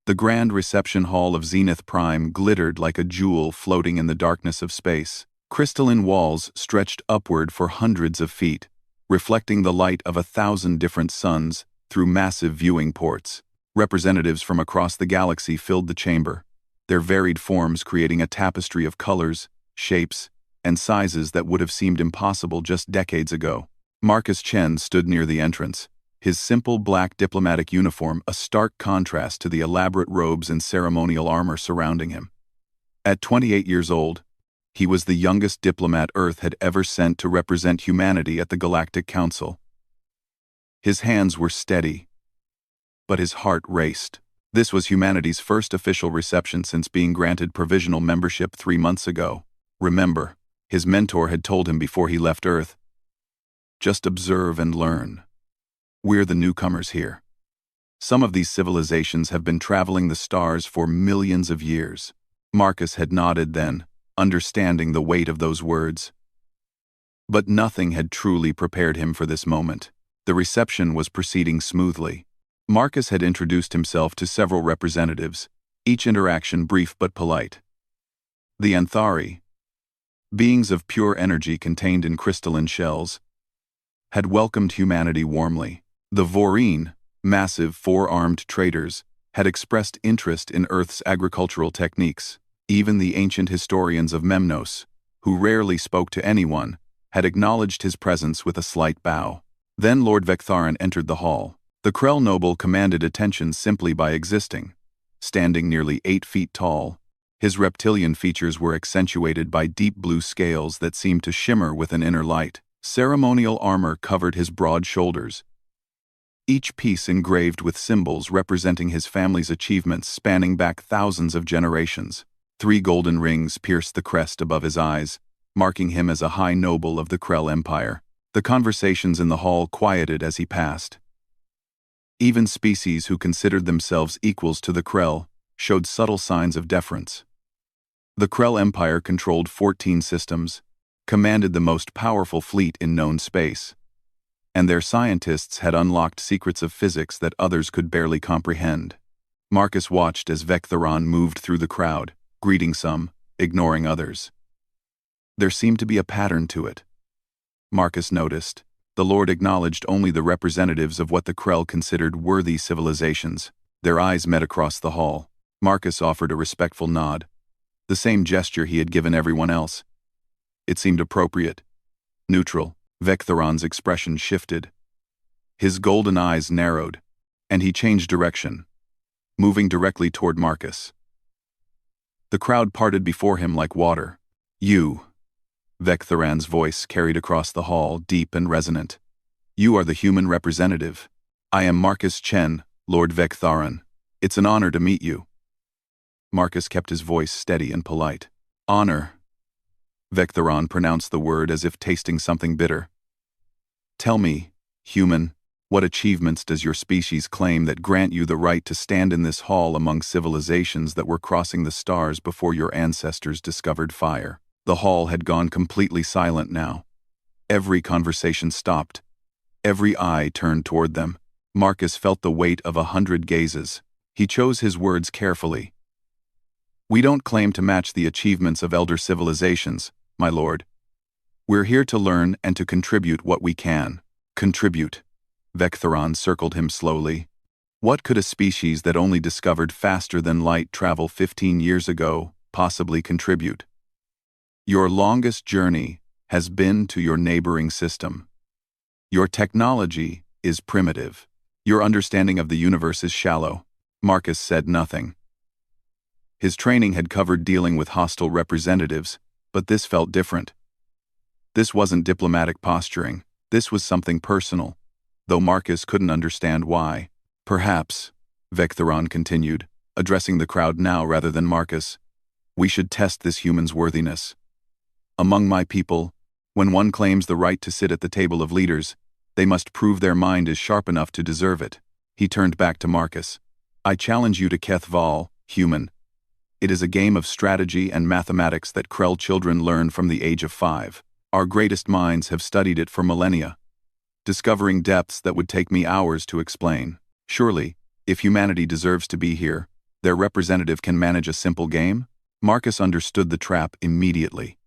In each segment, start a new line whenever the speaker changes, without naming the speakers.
The grand reception hall of Zenith Prime glittered like a jewel floating in the darkness of space. Crystalline walls stretched upward for hundreds of feet, reflecting the light of 1,000 different suns through massive viewing ports. Representatives from across the galaxy filled the chamber, their varied forms creating a tapestry of colors, shapes, and sizes that would have seemed impossible just decades ago. Marcus Chen stood near the entrance, his simple black diplomatic uniform a stark contrast to the elaborate robes and ceremonial armor surrounding him. At 28 years old, he was the youngest diplomat Earth had ever sent to represent humanity at the Galactic Council. His hands were steady, but his heart raced. This was humanity's first official reception since being granted provisional membership 3 months ago. Remember, his mentor had told him before he left Earth, "Just observe and learn. We're the newcomers here. Some of these civilizations have been traveling the stars for millions of years." Marcus had nodded then, understanding the weight of those words. But nothing had truly prepared him for this moment. The reception was proceeding smoothly. Marcus had introduced himself to several representatives, each interaction brief but polite. The Anthari, beings of pure energy contained in crystalline shells, had welcomed humanity warmly. The Voreen, massive four-armed traders, had expressed interest in Earth's agricultural techniques. Even the ancient historians of Memnos, who rarely spoke to anyone, had acknowledged his presence with a slight bow. Then Lord Vectharan entered the hall. The Krell noble commanded attention simply by existing. Standing nearly 8 feet tall, his reptilian features were accentuated by deep blue scales that seemed to shimmer with an inner light. Ceremonial armor covered his broad shoulders, each piece engraved with symbols representing his family's achievements spanning back thousands of generations. 3 golden rings pierced the crest above his eyes, marking him as a high noble of the Krell Empire. The conversations in the hall quieted as he passed. Even species who considered themselves equals to the Krell showed subtle signs of deference. The Krell Empire controlled 14 systems, commanded the most powerful fleet in known space, and their scientists had unlocked secrets of physics that others could barely comprehend. Marcus watched as Vectharan moved through the crowd, greeting some, ignoring others. There seemed to be a pattern to it. Marcus noticed. The Lord acknowledged only the representatives of what the Krell considered worthy civilizations. Their eyes met across the hall. Marcus offered a respectful nod, the same gesture he had given everyone else. It seemed appropriate, neutral. Vectharan's expression shifted. His golden eyes narrowed, and he changed direction, moving directly toward Marcus. The crowd parted before him like water. "You," Vectharan's voice carried across the hall, deep and resonant. "You are the human representative. I am Marcus Chen, Lord Vectharan. It's an honor to meet you." Marcus kept his voice steady and polite. "Honor." Vectharan pronounced the word as if tasting something bitter. "Tell me, human, what achievements does your species claim that grant you the right to stand in this hall among civilizations that were crossing the stars before your ancestors discovered fire?" The hall had gone completely silent now. Every conversation stopped. Every eye turned toward them. Marcus felt the weight of 100 gazes. He chose his words carefully. "We don't claim to match the achievements of elder civilizations, my lord. We're here to learn and to contribute what we can." Contribute. Vectharan circled him slowly. What could a species that only discovered faster than light travel 15 years ago possibly contribute? Your longest journey has been to your neighboring system. Your technology is primitive. Your understanding of the universe is shallow. Marcus said nothing. His training had covered dealing with hostile representatives, but this felt different. This wasn't diplomatic posturing. This was something personal, though Marcus couldn't understand why. "Perhaps," Vectharan continued, addressing the crowd now rather than Marcus, "we should test this human's worthiness. Among my people, when one claims the right to sit at the table of leaders, they must prove their mind is sharp enough to deserve it." He turned back to Marcus. "I challenge you to Kethval, human. It is a game of strategy and mathematics that Krell children learn from the age of 5. Our greatest minds have studied it for millennia, discovering depths that would take me hours to explain. Surely, if humanity deserves to be here, Their representative can manage a simple game? Marcus understood the trap immediately.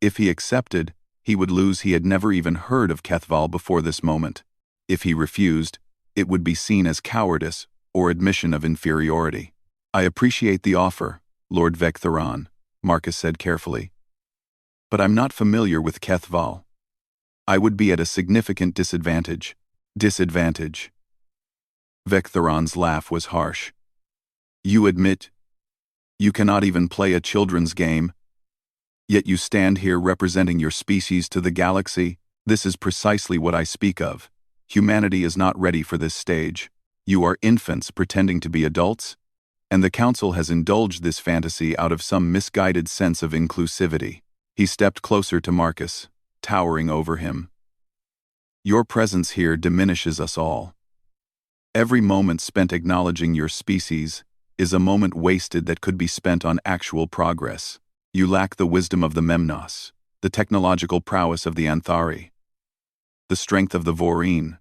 If he accepted, he would lose. He had never even heard of Kethval before this moment. If he refused, it would be seen as cowardice or admission of inferiority. I appreciate the offer, Lord Vectheron, Marcus said carefully. But I'm not familiar with Kethval. I would be at a significant disadvantage. Disadvantage. Vectheron's laugh was harsh. You admit you cannot even play a children's game, yet you stand here representing your species to the galaxy? This is precisely what I speak of. Humanity is not ready for this stage. You are infants pretending to be adults, and the Council has indulged this fantasy out of some misguided sense of inclusivity. He stepped closer to Marcus, towering over him. Your presence here diminishes us all. Every moment spent acknowledging your species is a moment wasted that could be spent on actual progress. You lack the wisdom of the Memnos, the technological prowess of the Anthari, the strength of the Voreen,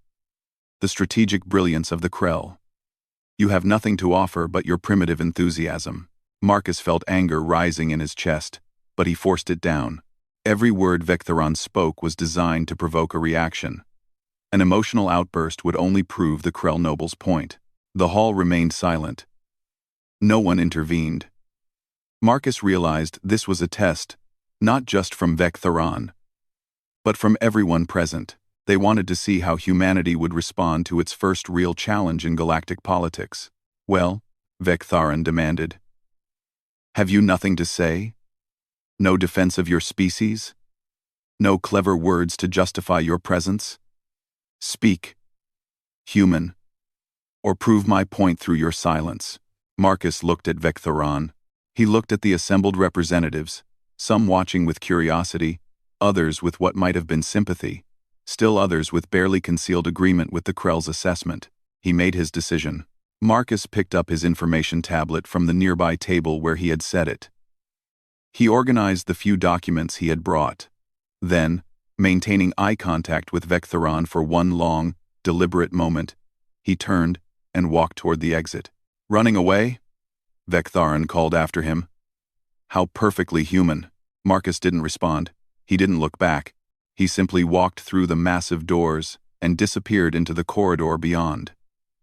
the strategic brilliance of the Krell. You have nothing to offer but your primitive enthusiasm. Marcus felt anger rising in his chest, but he forced it down. Every word Vectheron spoke was designed to provoke a reaction. An emotional outburst would only prove the Krell noble's point. The hall remained silent. No one intervened. Marcus realized this was a test, not just from Vectheron, but from everyone present. They wanted to see how humanity would respond to its first real challenge in galactic politics. Well, Vectheron demanded. Have you nothing to say? No defense of your species? No clever words to justify your presence? Speak, human, or prove my point through your silence. Marcus looked at Vectheron. He looked at the assembled representatives, some watching with curiosity, others with what might have been sympathy, still others with barely concealed agreement with the Krell's assessment. He made his decision. Marcus picked up his information tablet from the nearby table where he had set it. He organized the few documents he had brought. Then, maintaining eye contact with Vectheron for one long, deliberate moment, he turned and walked toward the exit. Running away? Vectheron called after him. How perfectly human. Marcus didn't respond. He didn't look back. He simply walked through the massive doors and disappeared into the corridor beyond,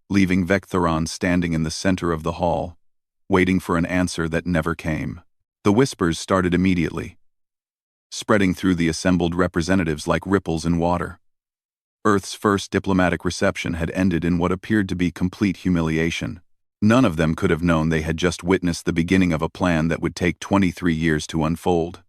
leaving Vectheron standing in the center of the hall, waiting for an answer that never came. The whispers started immediately, spreading through the assembled representatives like ripples in water. Earth's first diplomatic reception had ended in what appeared to be complete humiliation. None of them could have known they had just witnessed the beginning of a plan that would take 23 years to unfold.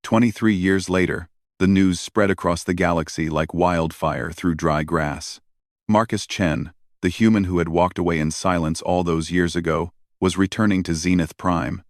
23 years later, the news spread across the galaxy like wildfire through dry grass. Marcus Chen, the human who had walked away in silence all those years ago, was returning to Zenith Prime.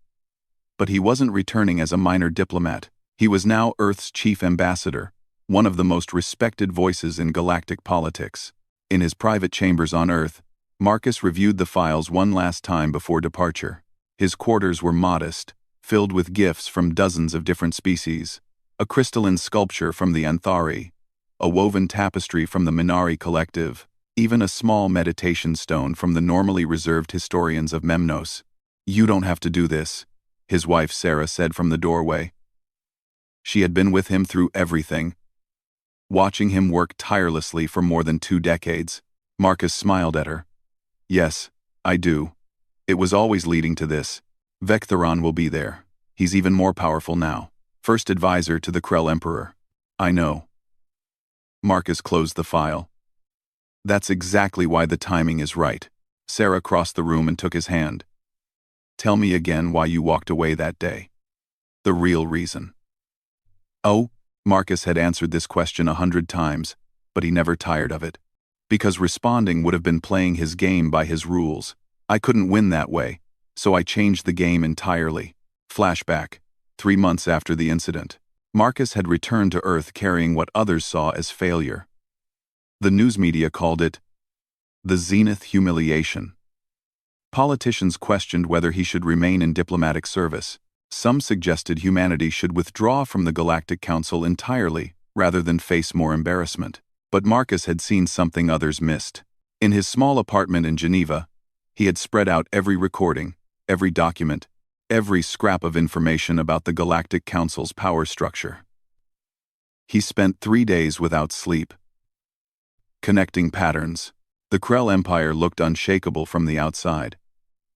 But he wasn't returning as a minor diplomat. He was now Earth's chief ambassador, one of the most respected voices in galactic politics. In his private chambers on Earth, Marcus reviewed the files one last time before departure. His quarters were modest, filled with gifts from dozens of different species, a crystalline sculpture from the Anthari, a woven tapestry from the Minari Collective, even a small meditation stone from the normally reserved historians of Memnos. You don't have to do this, his wife Sarah said from the doorway. She had been with him through everything, watching him work tirelessly for more than 2 decades. Marcus smiled at her. Yes, I do. It was always leading to this. Vectheron will be there. He's even more powerful now. First advisor to the Krell Emperor. I know. Marcus closed the file. That's exactly why the timing is right. Sarah crossed the room and took his hand. Tell me again why you walked away that day. The real reason. Oh, Marcus had answered this question 100 times, but he never tired of it. Because responding would have been playing his game by his rules. I couldn't win that way, so I changed the game entirely. Flashback. 3 months after the incident, Marcus had returned to Earth carrying what others saw as failure. The news media called it the Zenith humiliation. Politicians questioned whether he should remain in diplomatic service. Some suggested humanity should withdraw from the Galactic Council entirely, rather than face more embarrassment. But Marcus had seen something others missed. In his small apartment in Geneva, he had spread out every recording, every document, every scrap of information about the Galactic Council's power structure. He spent 3 days without sleep, connecting patterns. The Krell Empire looked unshakable from the outside.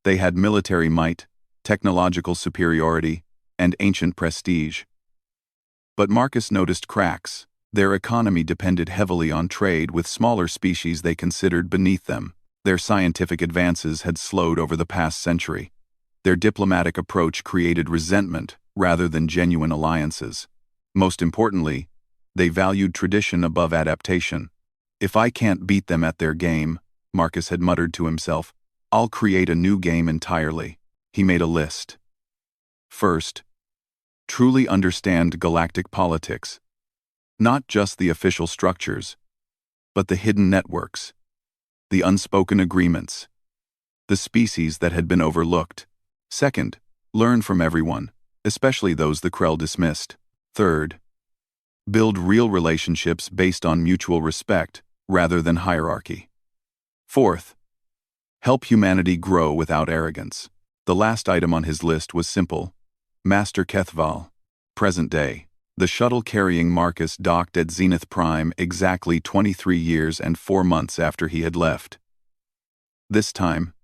They had military might, technological superiority, and ancient prestige. But Marcus noticed cracks. Their economy depended heavily on trade with smaller species they considered beneath them. Their scientific advances had slowed over the past century. Their diplomatic approach created resentment rather than genuine alliances. Most importantly, they valued tradition above adaptation. If I can't beat them at their game, Marcus had muttered to himself, I'll create a new game entirely. He made a list. First, truly understand galactic politics. Not just the official structures, but the hidden networks, the unspoken agreements, the species that had been overlooked. Second, learn from everyone, especially those the Krell dismissed. Third, build real relationships based on mutual respect rather than hierarchy. Fourth, help humanity grow without arrogance. The last item on his list was simple. Master Kethval. Present day. The shuttle carrying Marcus docked at Zenith Prime exactly 23 years and 4 months after he had left. This time,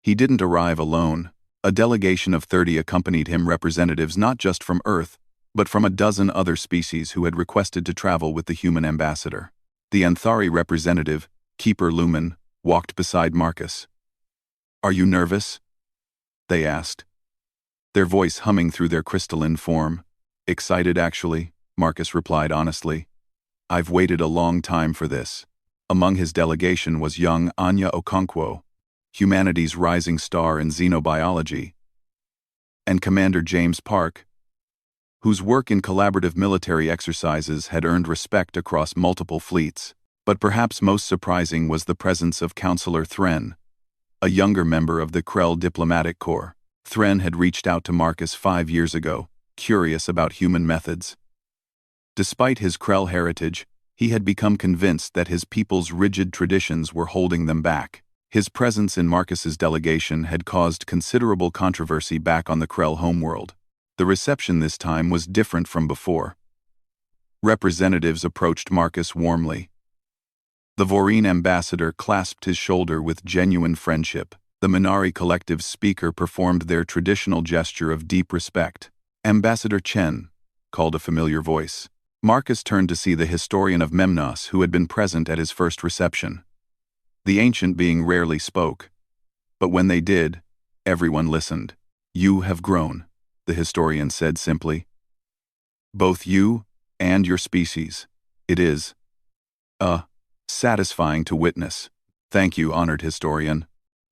he didn't arrive alone. A delegation of 30 accompanied him, representatives not just from Earth, but from a dozen other species who had requested to travel with the human ambassador. The Anthari representative, Keeper Lumen, walked beside Marcus. Are you nervous? They asked, their voice humming through their crystalline form. Excited, actually, Marcus replied honestly. I've waited a long time for this. Among his delegation was young Anya Okonkwo, humanity's rising star in xenobiology, and Commander James Park, whose work in collaborative military exercises had earned respect across multiple fleets. But perhaps most surprising was the presence of Counselor Thren, a younger member of the Krell Diplomatic Corps. Thren had reached out to Marcus 5 years ago, curious about human methods. Despite his Krell heritage, he had become convinced that his people's rigid traditions were holding them back. His presence in Marcus's delegation had caused considerable controversy back on the Krell homeworld. The reception this time was different from before. Representatives approached Marcus warmly. The Voreen ambassador clasped his shoulder with genuine friendship. The Minari Collective's speaker performed their traditional gesture of deep respect. Ambassador Chen, called a familiar voice. Marcus turned to see the historian of Memnos who had been present at his first reception. The ancient being rarely spoke, but when they did, everyone listened. You have grown, the historian said simply. Both you and your species. It is satisfying to witness. Thank you, honored historian.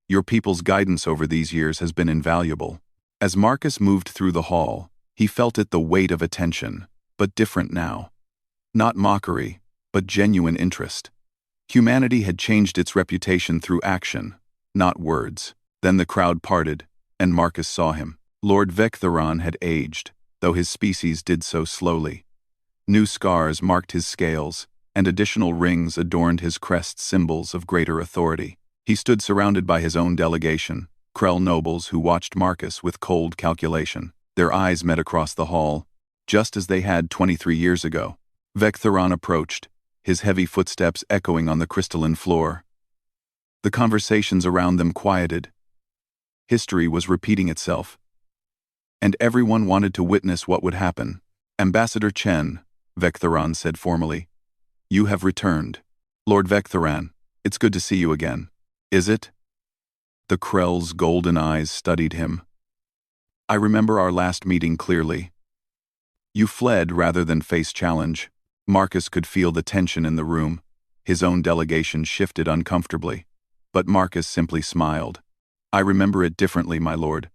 Your people's guidance over these years has been invaluable. As Marcus moved through the hall, he felt it the weight of attention, but different now. Not mockery, but genuine interest. Humanity had changed its reputation through action, not words. Then the crowd parted, and Marcus saw him. Lord Vectheron had aged, though his species did so slowly. New scars marked his scales, and additional rings adorned his crest's symbols of greater authority. He stood surrounded by his own delegation, Krell nobles who watched Marcus with cold calculation. Their eyes met across the hall, just as they had 23 years ago. Vectheron approached, his heavy footsteps echoing on the crystalline floor. The conversations around them quieted. History was repeating itself, and everyone wanted to witness what would happen. Ambassador Chen, Vectheron said formally, you have returned. Lord Vectheron, it's good to see you again. Is it? The Krell's golden eyes studied him. I remember our last meeting clearly. You fled rather than face challenge. Marcus could feel the tension in the room. His own delegation shifted uncomfortably. But Marcus simply smiled. I remember it differently, my lord.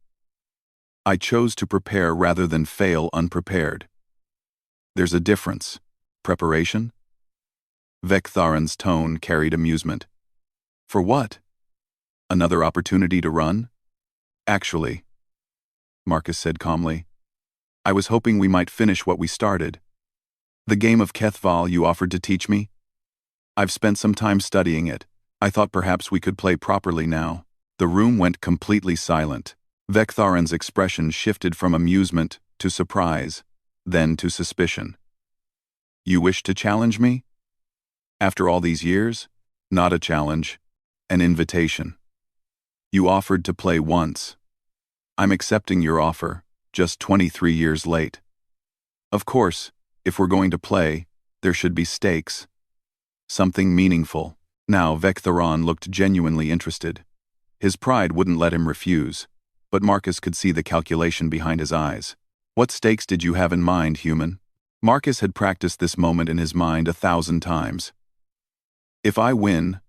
I chose to prepare rather than fail unprepared. There's a difference. Preparation? Vectharan's tone carried amusement. For what? Another opportunity to run? Actually, Marcus said calmly, I was hoping we might finish what we started. The game of Kethval you offered to teach me? I've spent some time studying it. I thought perhaps we could play properly now. The room went completely silent. Vektharan's expression shifted from amusement to surprise, then to suspicion. You wish to challenge me? After all these years? Not a challenge, an invitation. You offered to play once. I'm accepting your offer, just 23 years late. Of course, if we're going to play, there should be stakes. Something meaningful. Now Vektharan looked genuinely interested. His pride wouldn't let him refuse, but Marcus could see the calculation behind his eyes. What stakes did you have in mind, human? Marcus had practiced this moment in his mind 1,000 times. If I win,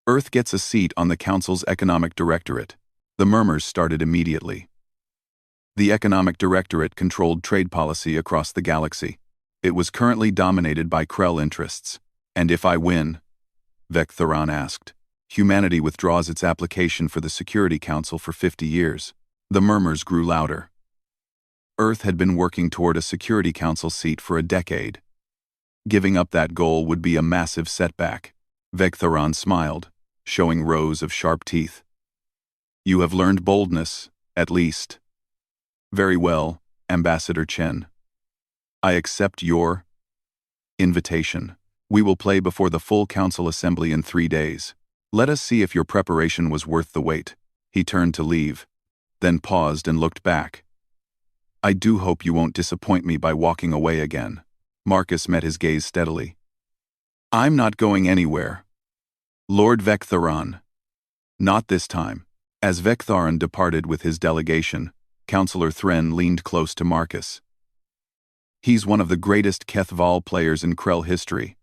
Earth gets a seat on the Council's Economic Directorate. The murmurs started immediately. The Economic Directorate controlled trade policy across the galaxy. It was currently dominated by Krell interests. And if I win? Vektharan asked. Humanity withdraws its application for the Security Council for 50 years. The murmurs grew louder. Earth had been working toward a Security Council seat for a decade. Giving up that goal would be a massive setback. Vektharan smiled, showing rows of sharp teeth. You have learned boldness, at least. Very well, Ambassador Chen. I accept your invitation. We will play before the full council assembly in 3 days. Let us see if your preparation was worth the wait. He turned to leave, then paused and looked back. I do hope you won't disappoint me by walking away again. Marcus met his gaze steadily. I'm not going anywhere. Lord Vektharan. Not this time. As Vektharan departed with his delegation, Councillor Thren leaned close to Marcus. He's one of the greatest Kethval players in Krell history.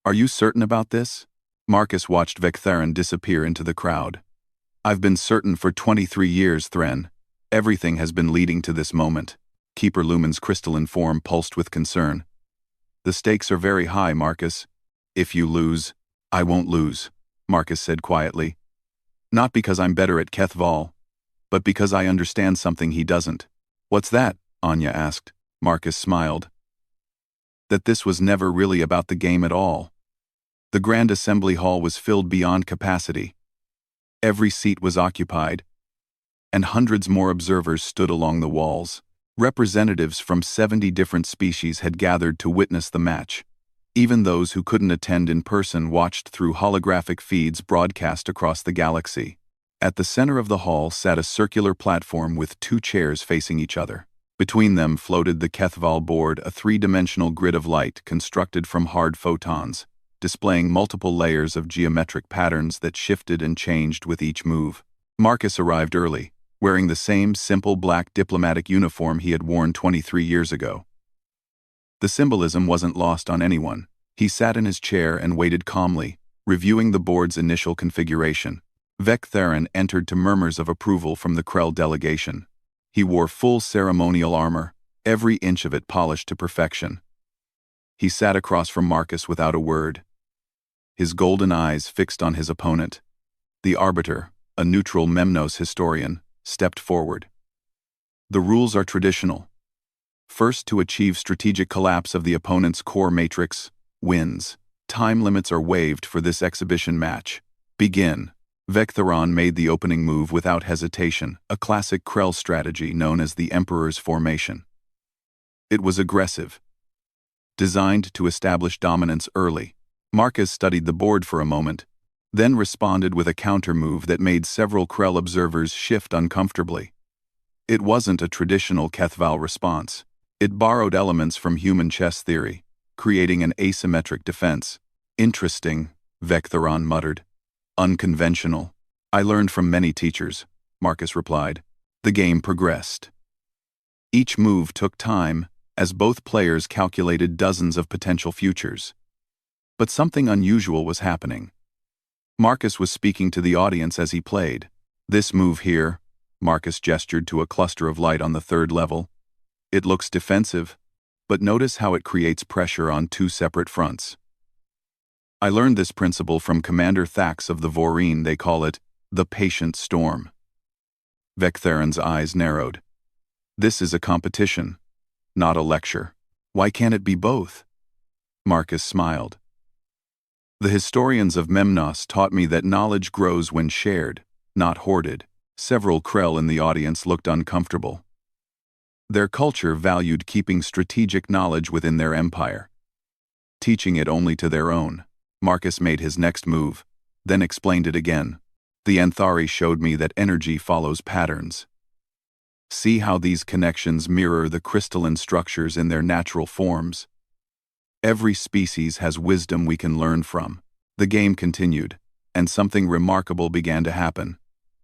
Are you certain about this? Marcus watched Vektharan disappear into the crowd. I've been certain for 23 years, Thren. Everything has been leading to this moment. Keeper Lumen's crystalline form pulsed with concern. The stakes are very high, Marcus. If you lose, I won't lose, Marcus said quietly. Not because I'm better at Kethval, but because I understand something he doesn't. What's that? Anya asked. Marcus smiled. That this was never really about the game at all. The Grand Assembly Hall was filled beyond capacity. Every seat was occupied, and hundreds more observers stood along the walls. Representatives from 70 different species had gathered to witness the match. Even those who couldn't attend in person watched through holographic feeds broadcast across the galaxy. At the center of the hall sat a circular platform with 2 chairs facing each other. Between them floated the Kethval board, a 3-dimensional grid of light constructed from hard photons, displaying multiple layers of geometric patterns that shifted and changed with each move. Marcus arrived early, wearing the same simple black diplomatic uniform he had worn 23 years ago. The symbolism wasn't lost on anyone. He sat in his chair and waited calmly, reviewing the board's initial configuration. Vektharan entered to murmurs of approval from the Krell delegation. He wore full ceremonial armor, every inch of it polished to perfection. He sat across from Marcus without a word, his golden eyes fixed on his opponent. The arbiter, a neutral Memnos historian, stepped forward. The rules are traditional. First to achieve strategic collapse of the opponent's core matrix, wins. Time limits are waived for this exhibition match. Begin. Vektharan made the opening move without hesitation, a classic Krell strategy known as the Emperor's Formation. It was aggressive, designed to establish dominance early. Marcus studied the board for a moment, then responded with a counter-move that made several Krell observers shift uncomfortably. It wasn't a traditional Kethval response. It borrowed elements from human chess theory, creating an asymmetric defense. Interesting, Vektharan muttered. Unconventional. I learned from many teachers, Marcus replied. The game progressed. Each move took time, as both players calculated dozens of potential futures. But something unusual was happening. Marcus was speaking to the audience as he played. This move here, Marcus gestured to a cluster of light on the 3rd level. It looks defensive, but notice how it creates pressure on 2 separate fronts. I learned this principle from Commander Thax of the Voreen. They call it the patient storm. Vektharan's eyes narrowed. This is a competition, not a lecture. Why can't it be both? Marcus smiled. The historians of Memnos taught me that knowledge grows when shared, not hoarded. Several Krell in the audience looked uncomfortable. Their culture valued keeping strategic knowledge within their empire, teaching it only to their own. Marcus made his next move, then explained it again. The Anthari showed me that energy follows patterns. See how these connections mirror the crystalline structures in their natural forms. Every species has wisdom we can learn from. The game continued, and something remarkable began to happen.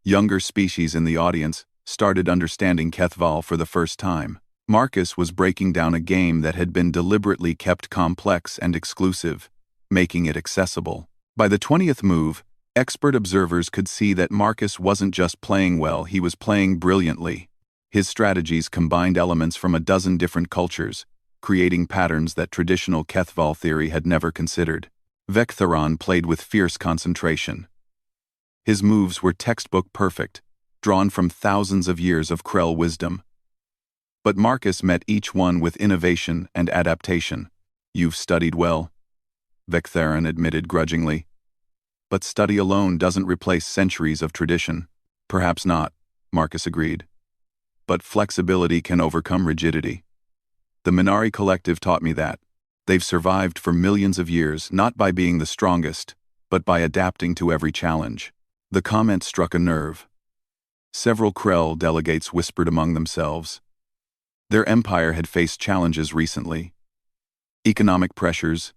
Younger species in the audience started understanding Kethval for the first time. Marcus was breaking down a game that had been deliberately kept complex and exclusive, making it accessible. By the 20th move, expert observers could see that Marcus wasn't just playing well, he was playing brilliantly. His strategies combined elements from a dozen different cultures, creating patterns that traditional Kethval theory had never considered. Vectharon played with fierce concentration. His moves were textbook perfect, drawn from thousands of years of Krell wisdom. But Marcus met each one with innovation and adaptation. You've studied well, Vectharon admitted grudgingly. But study alone doesn't replace centuries of tradition. Perhaps not, Marcus agreed. But flexibility can overcome rigidity. The Minari Collective taught me that. They've survived for millions of years, not by being the strongest, but by adapting to every challenge. The comment struck a nerve. Several Krell delegates whispered among themselves. Their empire had faced challenges recently. Economic pressures,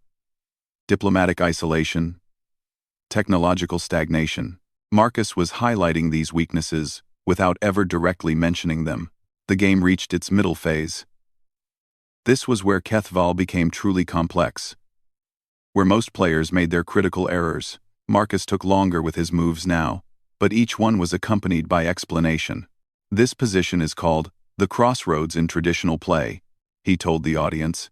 diplomatic isolation, technological stagnation. Marcus was highlighting these weaknesses without ever directly mentioning them. The game reached its middle phase. This was where Kethval became truly complex, where most players made their critical errors. Marcus took longer with his moves now, but each one was accompanied by explanation. This position is called the crossroads in traditional play, he told the audience.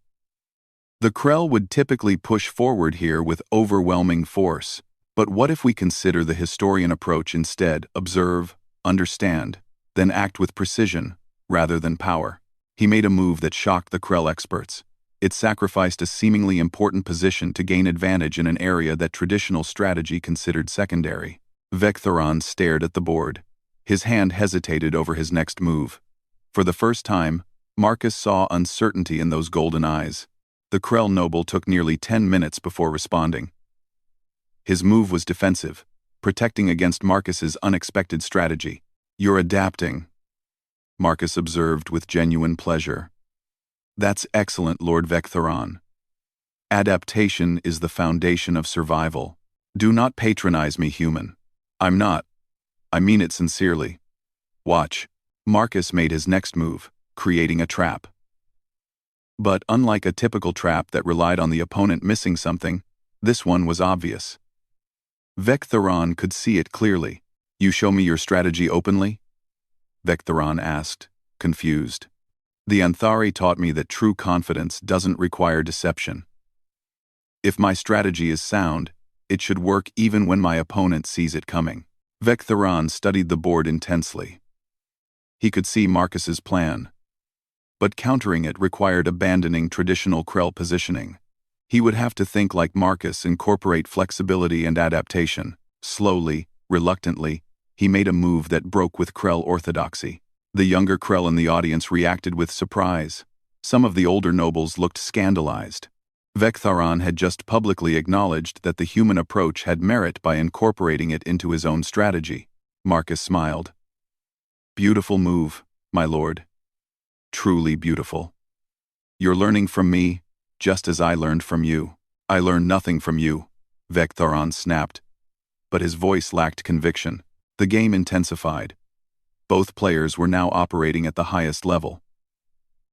The Krell would typically push forward here with overwhelming force, but what if we consider the historian approach instead? Observe, understand, then act with precision, rather than power. He made a move that shocked the Krell experts. It sacrificed a seemingly important position to gain advantage in an area that traditional strategy considered secondary. Vectharon stared at the board. His hand hesitated over his next move. For the first time, Marcus saw uncertainty in those golden eyes. The Krell noble took nearly 10 minutes before responding. His move was defensive, protecting against Marcus's unexpected strategy. You're adapting, Marcus observed with genuine pleasure. That's excellent, Lord Vectharon. Adaptation is the foundation of survival. Do not patronize me, human. I'm not. I mean it sincerely. Watch. Marcus made his next move, creating a trap. But unlike a typical trap that relied on the opponent missing something, this one was obvious. Vectharon could see it clearly. You show me your strategy openly? Vectharon asked, confused. The Anthari taught me that true confidence doesn't require deception. If my strategy is sound, it should work even when my opponent sees it coming. Vectharon studied the board intensely. He could see Marcus's plan, but countering it required abandoning traditional Krell positioning. He would have to think like Marcus, incorporate flexibility and adaptation. Slowly, reluctantly, he made a move that broke with Krell orthodoxy. The younger Krell in the audience reacted with surprise. Some of the older nobles looked scandalized. Vectharon had just publicly acknowledged that the human approach had merit by incorporating it into his own strategy. Marcus smiled. Beautiful move, my lord. Truly beautiful. You're learning from me, just as I learned from you. I learned nothing from you, Vectharon snapped. But his voice lacked conviction. The game intensified. Both players were now operating at the highest level.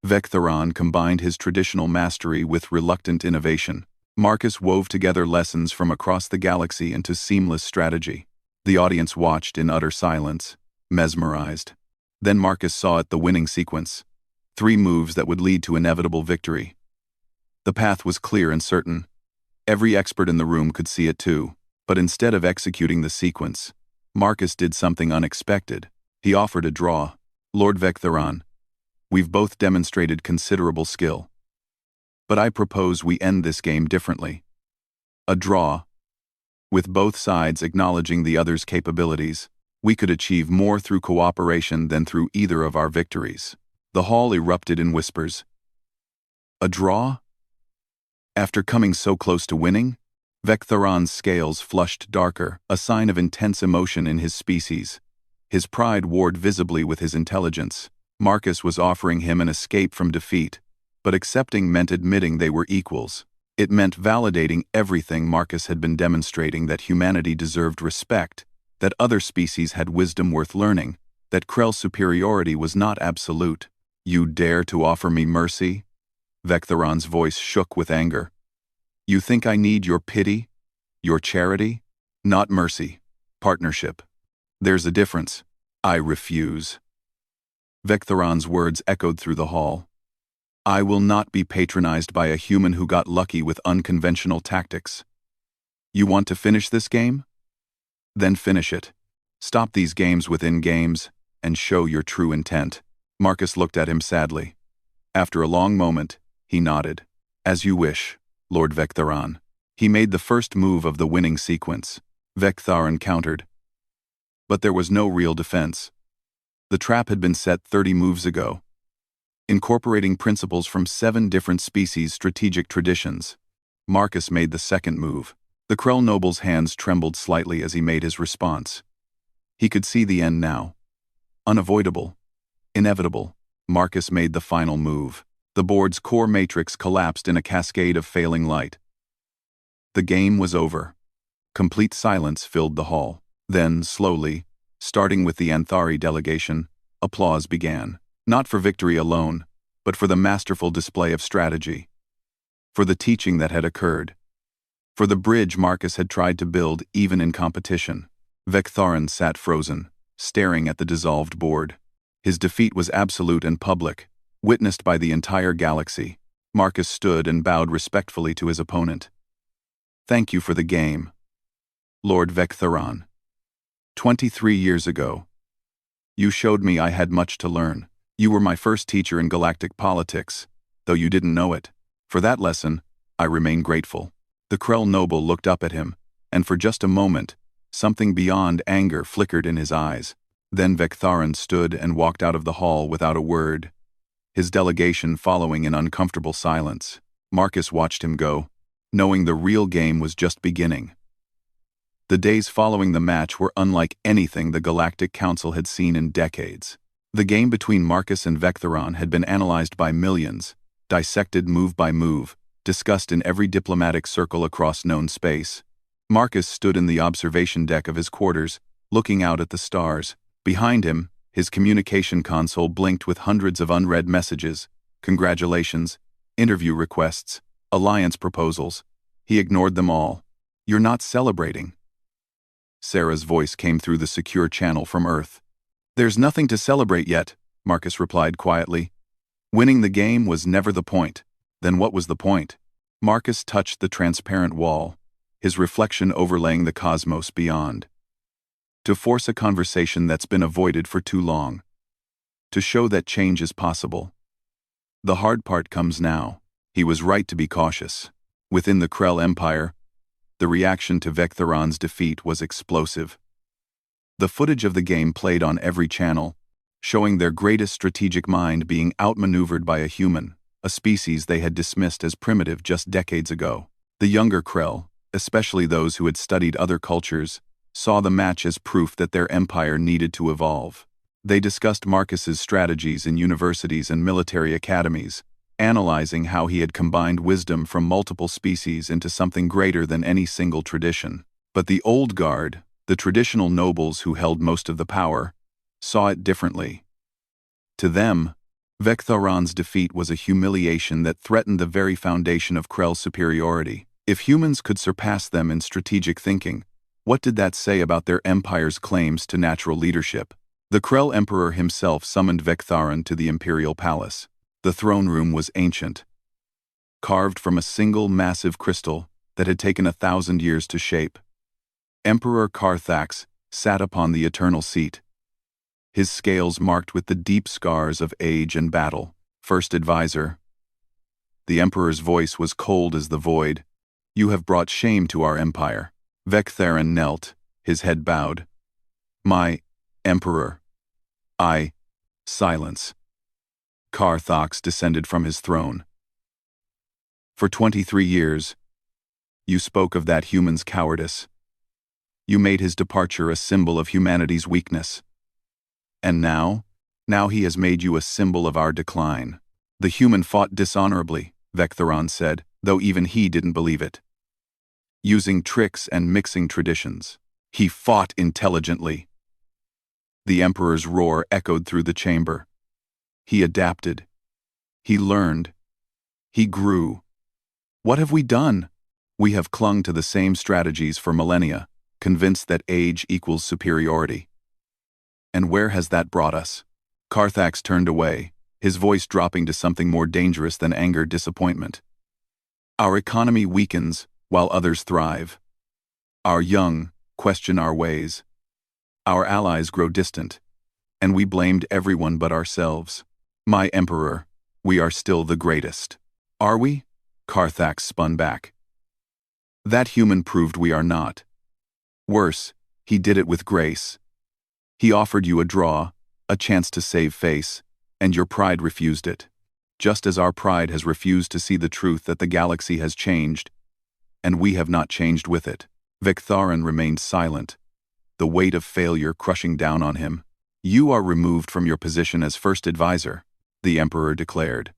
Vectharon combined his traditional mastery with reluctant innovation. Marcus wove together lessons from across the galaxy into seamless strategy. The audience watched in utter silence, mesmerized. Then Marcus saw it, the winning sequence. 3 moves that would lead to inevitable victory. The path was clear and certain. Every expert in the room could see it too. But instead of executing the sequence, Marcus did something unexpected. He offered a draw. Lord Vectharon, we've both demonstrated considerable skill. But I propose we end this game differently. A draw, with both sides acknowledging the other's capabilities. We could achieve more through cooperation than through either of our victories. The hall erupted in whispers. A draw? After coming so close to winning? Vecthoron's scales flushed darker, a sign of intense emotion in his species. His pride warred visibly with his intelligence. Marcus was offering him an escape from defeat, but accepting meant admitting they were equals. It meant validating everything Marcus had been demonstrating, that humanity deserved respect, that other species had wisdom worth learning, that Krell's superiority was not absolute. You dare to offer me mercy? Vecthoron's voice shook with anger. You think I need your pity? Your charity? Not mercy. Partnership. There's a difference. I refuse. Vecthoron's words echoed through the hall. I will not be patronized by a human who got lucky with unconventional tactics. You want to finish this game? Then finish it. Stop these games within games, and show your true intent. Marcus looked at him sadly. After a long moment, he nodded. As you wish, Lord Vecthoron. He made the first move of the winning sequence. Vecthoron countered. But there was no real defense. The trap had been set 30 moves ago. Incorporating principles from 7 different species' strategic traditions, Marcus made the second move. The Krell noble's hands trembled slightly as he made his response. He could see the end now. Unavoidable. Inevitable. Marcus made the final move. The board's core matrix collapsed in a cascade of failing light. The game was over. Complete silence filled the hall. Then, slowly, starting with the Anthari delegation, applause began. Not for victory alone, but for the masterful display of strategy. For the teaching that had occurred. For the bridge Marcus had tried to build even in competition. Vecthoron sat frozen, staring at the dissolved board. His defeat was absolute and public, witnessed by the entire galaxy. Marcus stood and bowed respectfully to his opponent. Thank you for the game, Lord Vecthoron. 23 years ago. You showed me I had much to learn. You were my first teacher in galactic politics, though you didn't know it. For that lesson, I remain grateful. The Krell noble looked up at him, and for just a moment, something beyond anger flickered in his eyes. Then Vecthoron stood and walked out of the hall without a word, his delegation following in uncomfortable silence. Marcus watched him go, knowing the real game was just beginning. The days following the match were unlike anything the Galactic Council had seen in decades. The game between Marcus and Vecthoron had been analyzed by millions, dissected move by move, discussed in every diplomatic circle across known space. Marcus stood in the observation deck of his quarters, looking out at the stars. Behind him, his communication console blinked with hundreds of unread messages, congratulations, interview requests, alliance proposals. He ignored them all. You're not celebrating. Sarah's voice came through the secure channel from Earth. There's nothing to celebrate yet, Marcus replied quietly. Winning the game was never the point. Then what was the point? Marcus touched the transparent wall, his reflection overlaying the cosmos beyond. To force a conversation that's been avoided for too long. To show that change is possible. The hard part comes now. He was right to be cautious. Within the Krell Empire, the reaction to Vecthoron's defeat was explosive. The footage of the game played on every channel, showing their greatest strategic mind being outmaneuvered by a human, a species they had dismissed as primitive just decades ago. The younger Krell, especially those who had studied other cultures, saw the match as proof that their empire needed to evolve. They discussed Marcus's strategies in universities and military academies, analyzing how he had combined wisdom from multiple species into something greater than any single tradition. But the old guard, the traditional nobles who held most of the power, saw it differently. To them, Vecthoron's defeat was a humiliation that threatened the very foundation of Krell's superiority. If humans could surpass them in strategic thinking, what did that say about their empire's claims to natural leadership? The Krell Emperor himself summoned Vecthoron to the Imperial Palace. The throne room was ancient, carved from a single massive crystal that had taken 1,000 years to shape. Emperor Carthax sat upon the eternal seat, his scales marked with the deep scars of age and battle. First advisor. The Emperor's voice was cold as the void. You have brought shame to our empire. Vecthoron knelt, his head bowed. My Emperor. Silence. Carthax descended from his throne. For 23 years, you spoke of that human's cowardice. You made his departure a symbol of humanity's weakness. And now he has made you a symbol of our decline. The human fought dishonorably, Vectheron said, though even he didn't believe it. Using tricks and mixing traditions, he fought intelligently. The Emperor's roar echoed through the chamber. He adapted. He learned. He grew. What have we done? We have clung to the same strategies for millennia, convinced that age equals superiority. And where has that brought us? Carthax turned away, his voice dropping to something more dangerous than anger, disappointment. Our economy weakens while others thrive. Our young question our ways. Our allies grow distant, and we blamed everyone but ourselves. My Emperor, we are still the greatest. Are we? Carthax spun back. That human proved we are not. Worse, he did it with grace. He offered you a draw, a chance to save face, and your pride refused it. Just as our pride has refused to see the truth that the galaxy has changed, and we have not changed with it. Vectheron remained silent, the weight of failure crushing down on him. You are removed from your position as first advisor, the Emperor declared.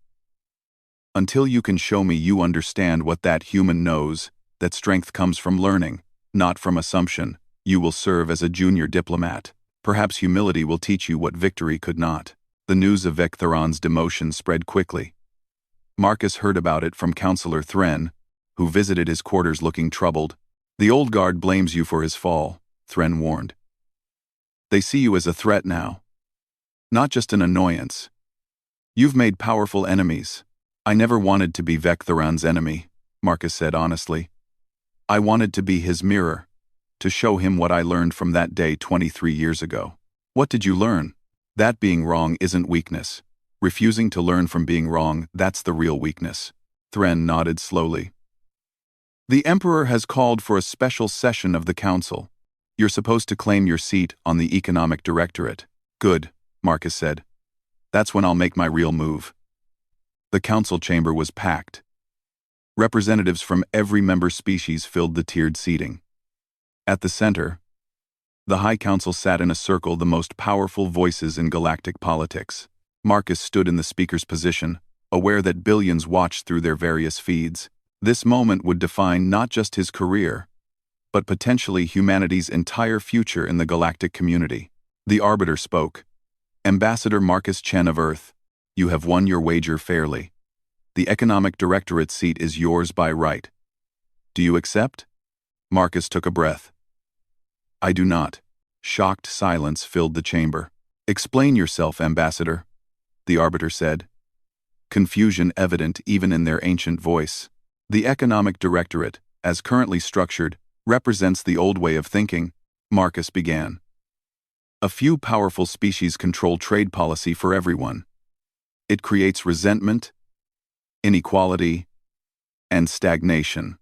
Until you can show me you understand what that human knows, that strength comes from learning, not from assumption, you will serve as a junior diplomat. Perhaps humility will teach you what victory could not. The news of Vectheron's demotion spread quickly. Marcus heard about it from Counselor Thren, who visited his quarters looking troubled. The old guard blames you for his fall, Thren warned. They see you as a threat now. Not just an annoyance. You've made powerful enemies. I never wanted to be Vectheron's enemy, Marcus said honestly. I wanted to be his mirror, to show him what I learned from that day 23 years ago. What did you learn? That being wrong isn't weakness. Refusing to learn from being wrong, that's the real weakness. Thren nodded slowly. The Emperor has called for a special session of the Council. You're supposed to claim your seat on the Economic Directorate. Good, Marcus said. That's when I'll make my real move. The council chamber was packed. Representatives from every member species filled the tiered seating. At the center, the High Council sat in a circle, the most powerful voices in galactic politics. Marcus stood in the speaker's position, aware that billions watched through their various feeds. This moment would define not just his career, but potentially humanity's entire future in the galactic community. The Arbiter spoke. Ambassador Marcus Chen of Earth, you have won your wager fairly. The Economic Directorate seat is yours by right. Do you accept? Marcus took a breath. I do not. Shocked silence filled the chamber. Explain yourself, Ambassador, the Arbiter said. Confusion evident even in their ancient voice. The Economic Directorate, as currently structured, represents the old way of thinking, Marcus began. A few powerful species control trade policy for everyone. It creates resentment, inequality, and stagnation.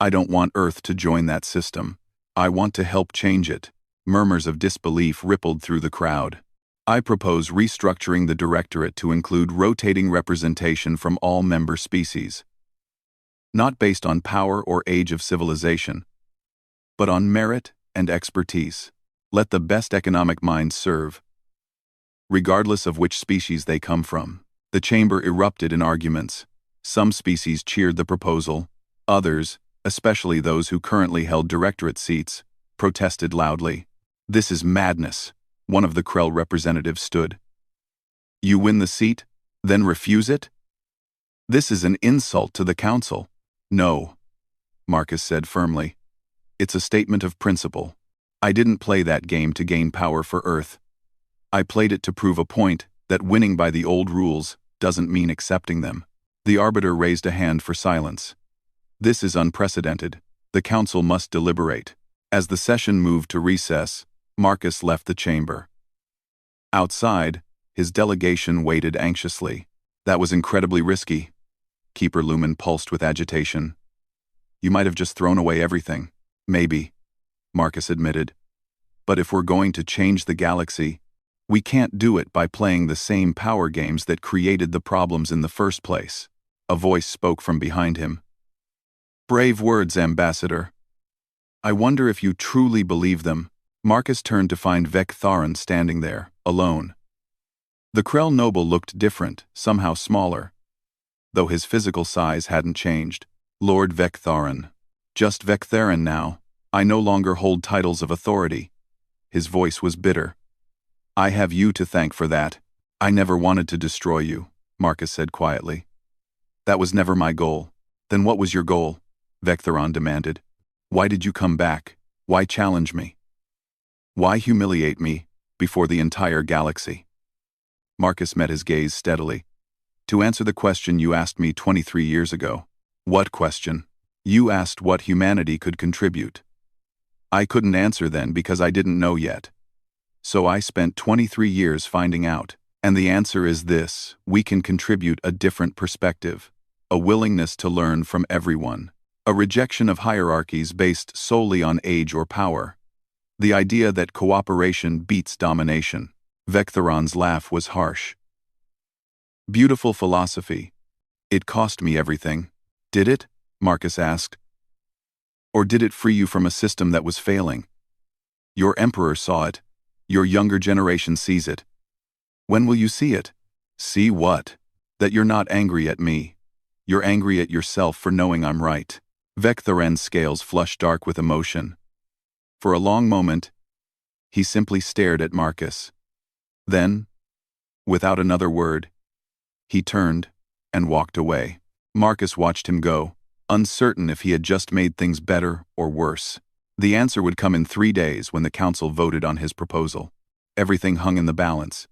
I don't want Earth to join that system. I want to help change it. Murmurs of disbelief rippled through the crowd. I propose restructuring the Directorate to include rotating representation from all member species. Not based on power or age of civilization, but on merit and expertise. Let the best economic minds serve, regardless of which species they come from. The chamber erupted in arguments. Some species cheered the proposal. Others, especially those who currently held directorate seats, protested loudly. This is madness, one of the Krell representatives stood. You win the seat, then refuse it? This is an insult to the council. No, Marcus said firmly. It's a statement of principle. I didn't play that game to gain power for Earth. I played it to prove a point that winning by the old rules doesn't mean accepting them. The Arbiter raised a hand for silence. This is unprecedented. The council must deliberate. As the session moved to recess, Marcus left the chamber. Outside, his delegation waited anxiously. That was incredibly risky. Keeper Lumen pulsed with agitation. You might have just thrown away everything. Maybe, Marcus admitted. But if we're going to change the galaxy, we can't do it by playing the same power games that created the problems in the first place. A voice spoke from behind him. Brave words, Ambassador. I wonder if you truly believe them. Marcus turned to find Vec-Tharan standing there, alone. The Krell noble looked different, somehow smaller. Though his physical size hadn't changed. Lord Vec-Tharan. Just Vec-Tharan now. I no longer hold titles of authority. His voice was bitter. I have you to thank for that. I never wanted to destroy you, Marcus said quietly. That was never my goal. Then what was your goal? Vec-Tharan demanded. Why did you come back? Why challenge me? Why humiliate me before the entire galaxy? Marcus met his gaze steadily. To answer the question you asked me 23 years ago. What question? You asked what humanity could contribute. I couldn't answer then because I didn't know yet. So I spent 23 years finding out. And the answer is this: we can contribute a different perspective, a willingness to learn from everyone, a rejection of hierarchies based solely on age or power, the idea that cooperation beats domination. Vec-Tharan's laugh was harsh. Beautiful philosophy. It cost me everything. Did it? Marcus asked. Or did it free you from a system that was failing? Your emperor saw it. Your younger generation sees it. When will you see it? See what? That you're not angry at me. You're angry at yourself for knowing I'm right. Vec-Tharan's scales flushed dark with emotion. For a long moment, he simply stared at Marcus. Then, without another word, he turned and walked away. Marcus watched him go, uncertain if he had just made things better or worse. The answer would come in 3 days when the council voted on his proposal. Everything hung in the balance.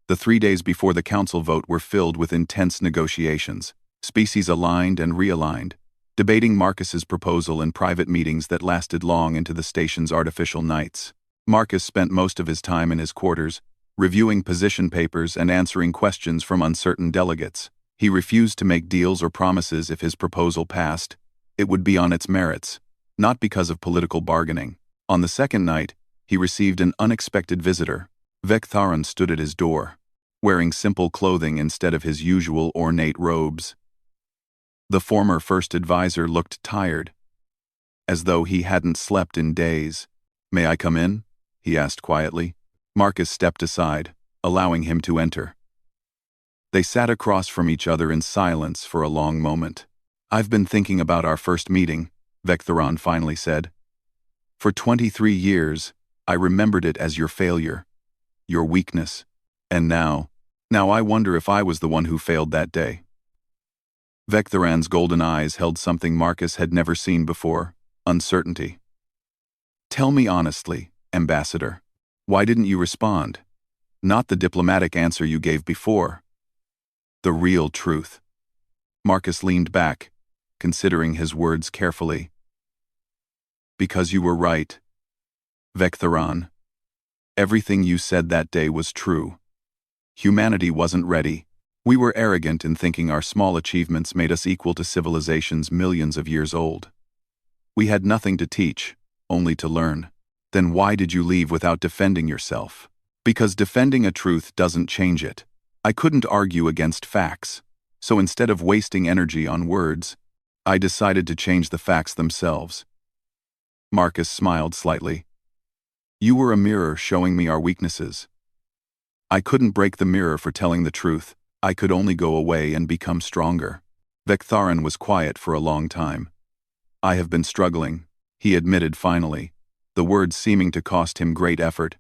The 3 days before the council vote were filled with intense negotiations. Species aligned and realigned, debating Marcus's proposal in private meetings that lasted long into the station's artificial nights. Marcus spent most of his time in his quarters, reviewing position papers and answering questions from uncertain delegates. He refused to make deals or promises if his proposal passed. It would be on its merits, not because of political bargaining. On the second night, he received an unexpected visitor. Vec-Tharan stood at his door, wearing simple clothing instead of his usual ornate robes. The former first advisor looked tired, as though he hadn't slept in days. May I come in? He asked quietly. Marcus stepped aside, allowing him to enter. They sat across from each other in silence for a long moment. I've been thinking about our first meeting, Vec-Tharan finally said. For 23 years, I remembered it as your failure, your weakness. And now I wonder if I was the one who failed that day. Vec-Tharan's golden eyes held something Marcus had never seen before: uncertainty. Tell me honestly, Ambassador, why didn't you respond? Not the diplomatic answer you gave before. The real truth. Marcus leaned back, considering his words carefully. Because you were right, Vec-Tharan. Everything you said that day was true. Humanity wasn't ready. We were arrogant in thinking our small achievements made us equal to civilizations millions of years old. We had nothing to teach, only to learn. Then why did you leave without defending yourself? Because defending a truth doesn't change it. I couldn't argue against facts, so instead of wasting energy on words, I decided to change the facts themselves. Marcus smiled slightly. You were a mirror showing me our weaknesses. I couldn't break the mirror for telling the truth. I could only go away and become stronger. Vec-Tharan was quiet for a long time. I have been struggling, he admitted finally, the words seeming to cost him great effort.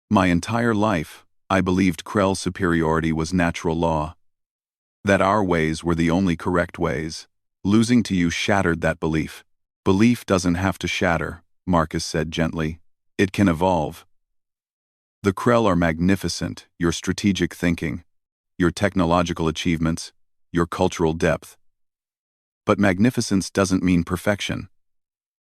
My entire life, I believed Krell's superiority was natural law. That our ways were the only correct ways. Losing to you shattered that belief. Belief doesn't have to shatter, Marcus said gently. It can evolve. The Krell are magnificent, your strategic thinking, your technological achievements, your cultural depth. But magnificence doesn't mean perfection.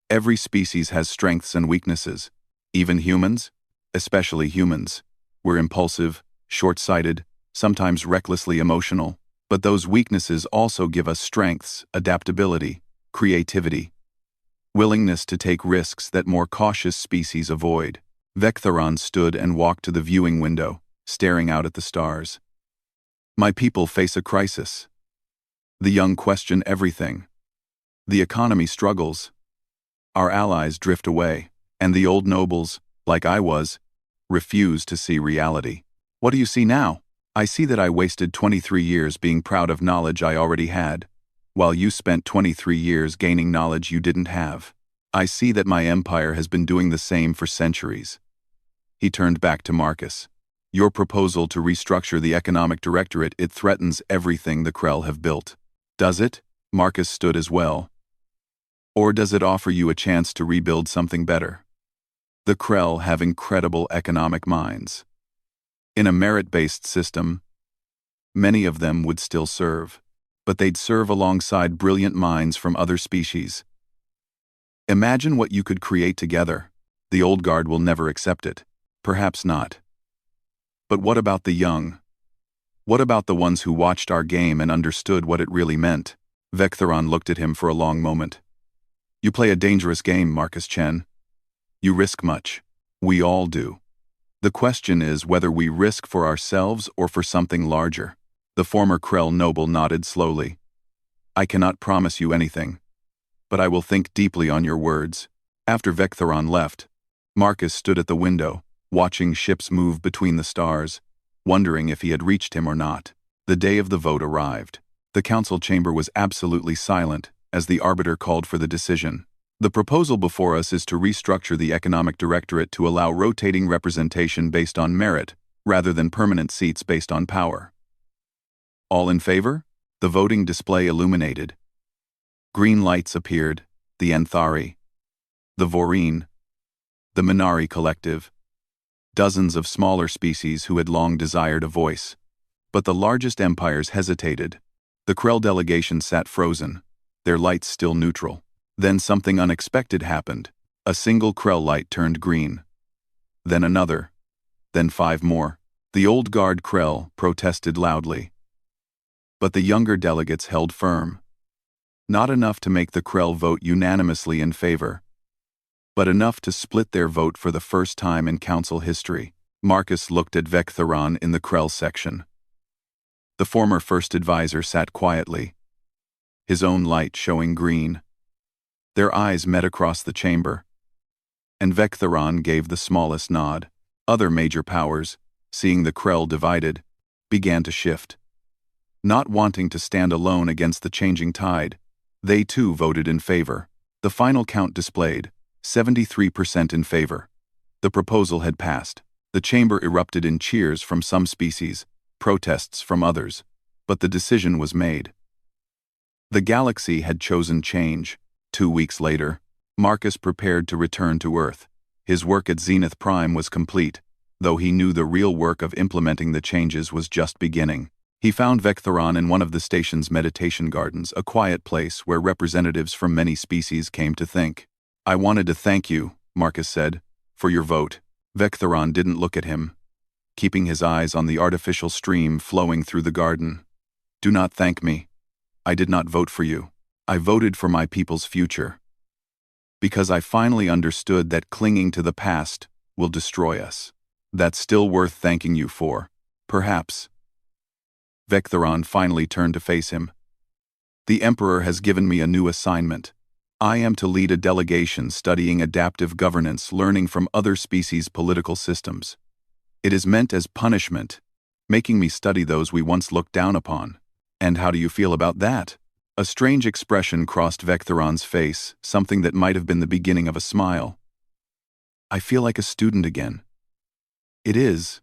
Every species has strengths and weaknesses. Even humans, especially humans. We're impulsive, short-sighted, sometimes recklessly emotional. But those weaknesses also give us strengths, adaptability, creativity, willingness to take risks that more cautious species avoid. Vectharon stood and walked to the viewing window, staring out at the stars. My people face a crisis. The young question everything. The economy struggles. Our allies drift away, and the old nobles, like I was, refuse to see reality. What do you see now? I see that I wasted 23 years being proud of knowledge I already had, while you spent 23 years gaining knowledge you didn't have. I see that my empire has been doing the same for centuries. He turned back to Marcus. Your proposal to restructure the economic directorate, it threatens everything the Krell have built. Does it? Marcus stood as well. Or does it offer you a chance to rebuild something better? The Krell have incredible economic minds. In a merit-based system, many of them would still serve, but they'd serve alongside brilliant minds from other species. Imagine what you could create together. The old guard will never accept it. Perhaps not. But what about the young? What about the ones who watched our game and understood what it really meant? Vectharon looked at him for a long moment. You play a dangerous game, Marcus Chen. You risk much. We all do. The question is whether we risk for ourselves or for something larger. The former Krell noble nodded slowly. I cannot promise you anything, but I will think deeply on your words. After Vectharon left, Marcus stood at the window, watching ships move between the stars, wondering if he had reached him or not. The day of the vote arrived. The council chamber was absolutely silent as the arbiter called for the decision. The proposal before us is to restructure the economic directorate to allow rotating representation based on merit, rather than permanent seats based on power. All in favor? The voting display illuminated. Green lights appeared, the Anthari, the Voreen, the Minari Collective, dozens of smaller species who had long desired a voice. But the largest empires hesitated. The Krell delegation sat frozen, their lights still neutral. Then something unexpected happened. A single Krell light turned green. Then another. Then 5 more. The old guard Krell protested loudly. But the younger delegates held firm. Not enough to make the Krell vote unanimously in favor, but enough to split their vote for the first time in council history. Marcus looked at Vectharon in the Krell section. The former first advisor sat quietly, his own light showing green. Their eyes met across the chamber, and Vectharon gave the smallest nod. Other major powers, seeing the Krell divided, began to shift. Not wanting to stand alone against the changing tide, they too voted in favor. The final count displayed 73% in favor. The proposal had passed. The chamber erupted in cheers from some species, protests from others, but the decision was made. The galaxy had chosen change. 2 weeks later, Marcus prepared to return to Earth. His work at Zenith Prime was complete, though he knew the real work of implementing the changes was just beginning. He found Vectharon in one of the station's meditation gardens, a quiet place where representatives from many species came to think. I wanted to thank you, Marcus said, for your vote. Vectharon didn't look at him, keeping his eyes on the artificial stream flowing through the garden. Do not thank me. I did not vote for you. I voted for my people's future. Because I finally understood that clinging to the past will destroy us. That's still worth thanking you for, perhaps. Vectharon finally turned to face him. The Emperor has given me a new assignment. I am to lead a delegation studying adaptive governance, learning from other species' political systems. It is meant as punishment, making me study those we once looked down upon. And how do you feel about that? A strange expression crossed Vectharon's face, something that might have been the beginning of a smile. I feel like a student again. It is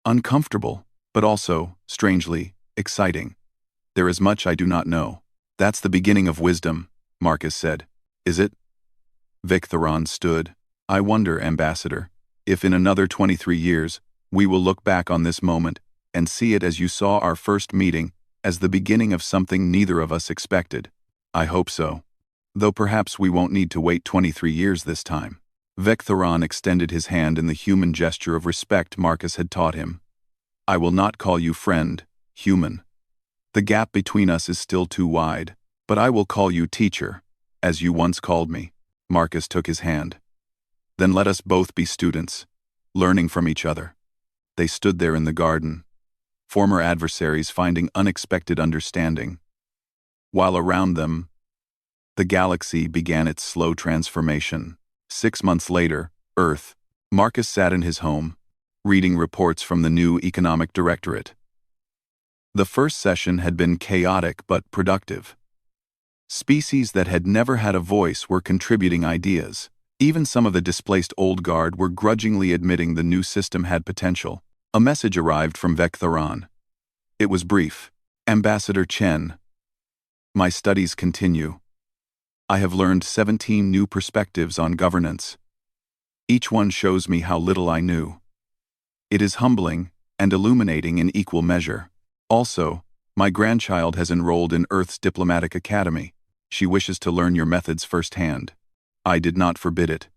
uncomfortable, but also, strangely, exciting. There is much I do not know. That's the beginning of wisdom, Marcus said. Is it? Vectharon stood. I wonder, Ambassador, if in another 23 years, we will look back on this moment and see it as you saw our first meeting, as the beginning of something neither of us expected. I hope so. Though perhaps we won't need to wait 23 years this time. Vectharon extended his hand in the human gesture of respect Marcus had taught him. I will not call you friend, human. The gap between us is still too wide, but I will call you teacher, as you once called me. Marcus took his hand. Then let us both be students, learning from each other. They stood there in the garden, former adversaries finding unexpected understanding, while around them, the galaxy began its slow transformation. 6 months later, Earth. Marcus sat in his home, reading reports from the new economic directorate. The first session had been chaotic but productive. Species that had never had a voice were contributing ideas. Even some of the displaced old guard were grudgingly admitting the new system had potential. A message arrived from Vecthoron. It was brief. Ambassador Chen. My studies continue. I have learned 17 new perspectives on governance. Each one shows me how little I knew. It is humbling and illuminating in equal measure. Also, my grandchild has enrolled in Earth's diplomatic academy. She wishes to learn your methods firsthand. I did not forbid it.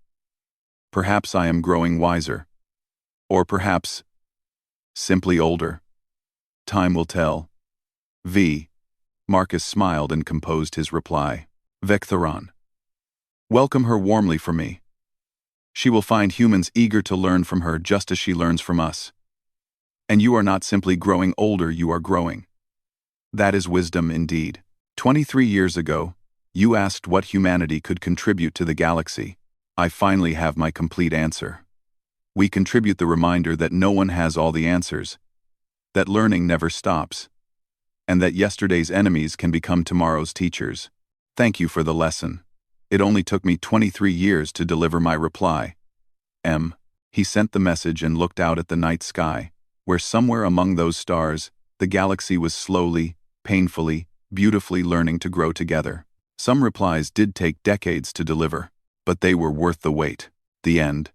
Perhaps I am growing wiser. Or perhaps simply older. Time will tell. V. Marcus smiled and composed his reply. Vecthoron. Welcome her warmly for me. She will find humans eager to learn from her just as she learns from us. And you are not simply growing older, you are growing. That is wisdom indeed. 23 years ago, you asked what humanity could contribute to the galaxy. I finally have my complete answer. We contribute the reminder that no one has all the answers, that learning never stops, and that yesterday's enemies can become tomorrow's teachers. Thank you for the lesson. It only took me 23 years to deliver my reply. M. He sent the message and looked out at the night sky, where somewhere among those stars, the galaxy was slowly, painfully, beautifully learning to grow together. Some replies did take decades to deliver, but they were worth the wait. The end.